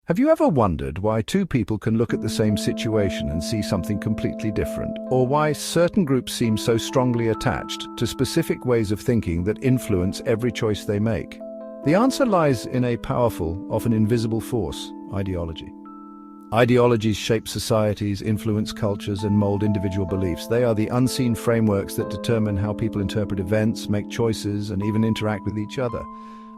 Have you ever wondered why two people can look at the same situation and see something completely different, or why certain groups seem so strongly attached to specific ways of thinking that influence every choice they make? The answer lies in a powerful, often invisible force: ideology. Ideologies shape societies, influence cultures, and mold individual beliefs. They are the unseen frameworks that determine how people interpret events, make choices, and even interact with each other.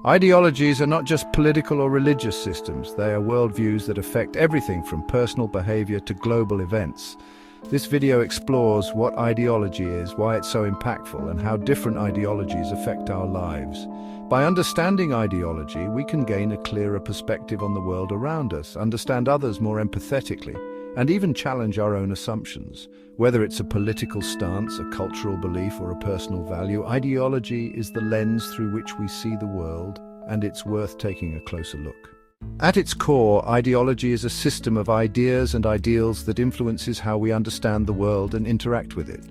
Ideologies are not just political or religious systems. They are worldviews that affect everything from personal behaviour to global events. This video explores what ideology is, why it's so impactful, and how different ideologies affect our lives. By understanding ideology, we can gain a clearer perspective on the world around us, understand others more empathetically, and even challenge our own assumptions. Whether it's a political stance, a cultural belief, or a personal value, ideology is the lens through which we see the world, and it's worth taking a closer look. At its core, ideology is a system of ideas and ideals that influences how we understand the world and interact with it.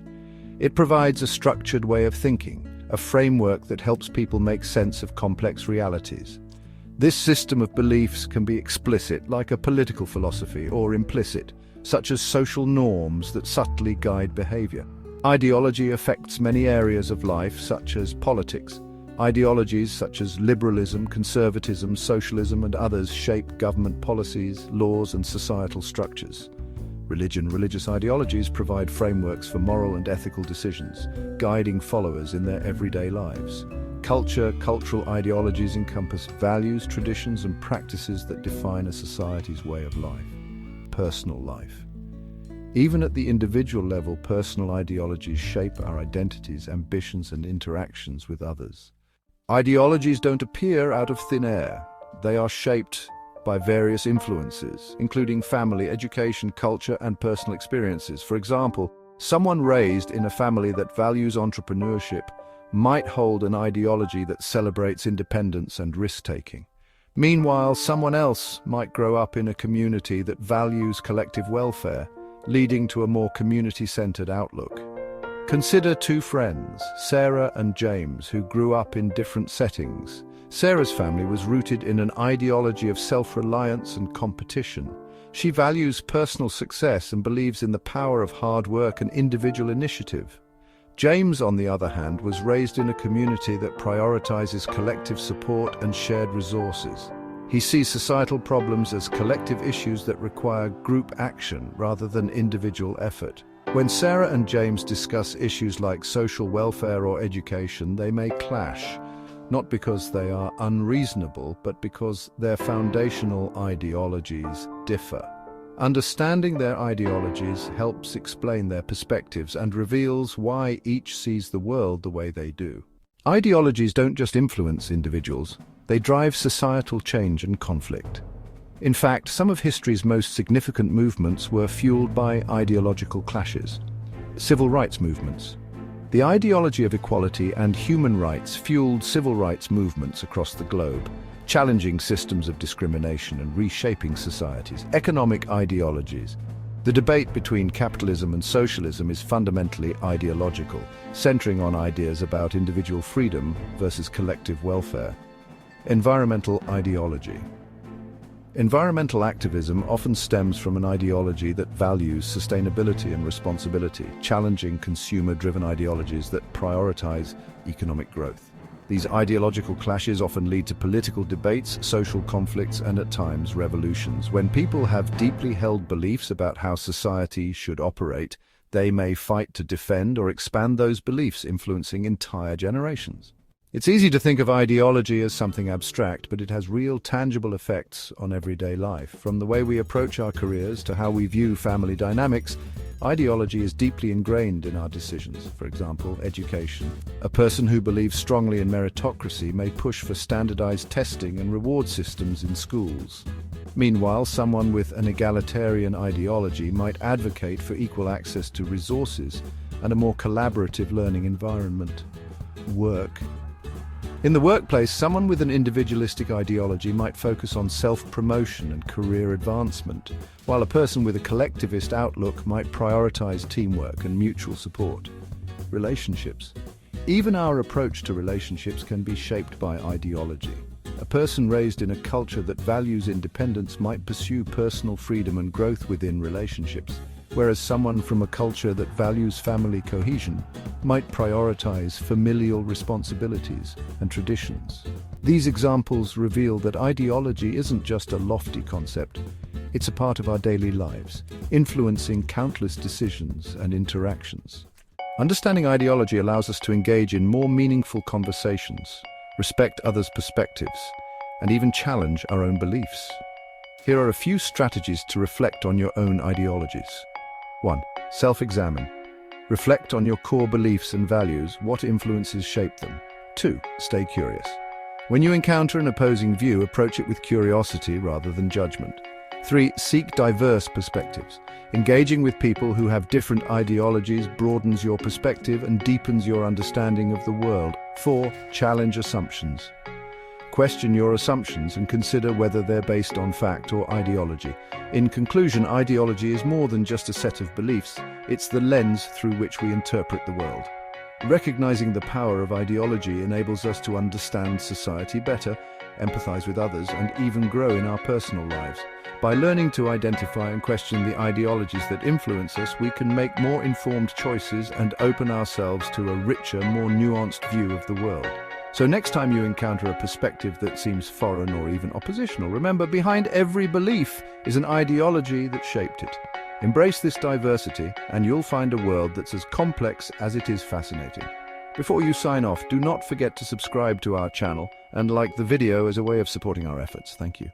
It provides a structured way of thinking, a framework that helps people make sense of complex realities. This system of beliefs can be explicit, like a political philosophy, or implicit, such as social norms that subtly guide behavior. Ideology affects many areas of life, such as politics. Ideologies such as liberalism, conservatism, socialism, and others shape government policies, laws, and societal structures. Religious ideologies provide frameworks for moral and ethical decisions, guiding followers in their everyday lives. Cultural ideologies encompass values, traditions, and practices that define a society's way of life. Personal life. Even at the individual level, personal ideologies shape our identities, ambitions, and interactions with others. Ideologies don't appear out of thin air. They are shaped by various influences, including family, education, culture, and personal experiences. For example, someone raised in a family that values entrepreneurship might hold an ideology that celebrates independence and risk-taking. Meanwhile, someone else might grow up in a community that values collective welfare, leading to a more community-centered outlook. Consider two friends, Sarah and James, who grew up in different settings. Sarah's family was rooted in an ideology of self-reliance and competition. She values personal success and believes in the power of hard work and individual initiative. James, on the other hand, was raised in a community that prioritizes collective support and shared resources. He sees societal problems as collective issues that require group action rather than individual effort. When Sarah and James discuss issues like social welfare or education, they may clash, not because they are unreasonable, but because their foundational ideologies differ. Understanding their ideologies helps explain their perspectives and reveals why each sees the world the way they do. Ideologies don't just influence individuals, they drive societal change and conflict. In fact, some of history's most significant movements were fueled by ideological clashes. Civil rights movements. The ideology of equality and human rights fueled civil rights movements across the globe, challenging systems of discrimination and reshaping societies. Economic ideologies. The debate between capitalism and socialism is fundamentally ideological, centering on ideas about individual freedom versus collective welfare. Environmental ideology. Environmental activism often stems from an ideology that values sustainability and responsibility, challenging consumer-driven ideologies that prioritize economic growth. These ideological clashes often lead to political debates, social conflicts, and at times revolutions. When people have deeply held beliefs about how society should operate, they may fight to defend or expand those beliefs, influencing entire generations. It's easy to think of ideology as something abstract, but it has real, tangible effects on everyday life. From the way we approach our careers to how we view family dynamics, ideology is deeply ingrained in our decisions. For example, education. A person who believes strongly in meritocracy may push for standardized testing and reward systems in schools. Meanwhile, someone with an egalitarian ideology might advocate for equal access to resources and a more collaborative learning environment. Work. In the workplace, someone with an individualistic ideology might focus on self-promotion and career advancement, while a person with a collectivist outlook might prioritize teamwork and mutual support. Relationships. Even our approach to relationships can be shaped by ideology. A person raised in a culture that values independence might pursue personal freedom and growth within relationships, whereas someone from a culture that values family cohesion might prioritize familial responsibilities and traditions. These examples reveal that ideology isn't just a lofty concept, it's a part of our daily lives, influencing countless decisions and interactions. Understanding ideology allows us to engage in more meaningful conversations, respect others' perspectives, and even challenge our own beliefs. Here are a few strategies to reflect on your own ideologies. 1. Self-examine. Reflect on your core beliefs and values, what influences shape them. 2. Stay curious. When you encounter an opposing view, approach it with curiosity rather than judgment. 3. Seek diverse perspectives. Engaging with people who have different ideologies broadens your perspective and deepens your understanding of the world. 4. Challenge assumptions. Question your assumptions and consider whether they're based on fact or ideology. In conclusion, ideology is more than just a set of beliefs, it's the lens through which we interpret the world. Recognizing the power of ideology enables us to understand society better, empathize with others, and even grow in our personal lives. By learning to identify and question the ideologies that influence us, we can make more informed choices and open ourselves to a richer, more nuanced view of the world. So next time you encounter a perspective that seems foreign or even oppositional, remember, behind every belief is an ideology that shaped it. Embrace this diversity, and you'll find a world that's as complex as it is fascinating. Before you sign off, do not forget to subscribe to our channel and like the video as a way of supporting our efforts. Thank you.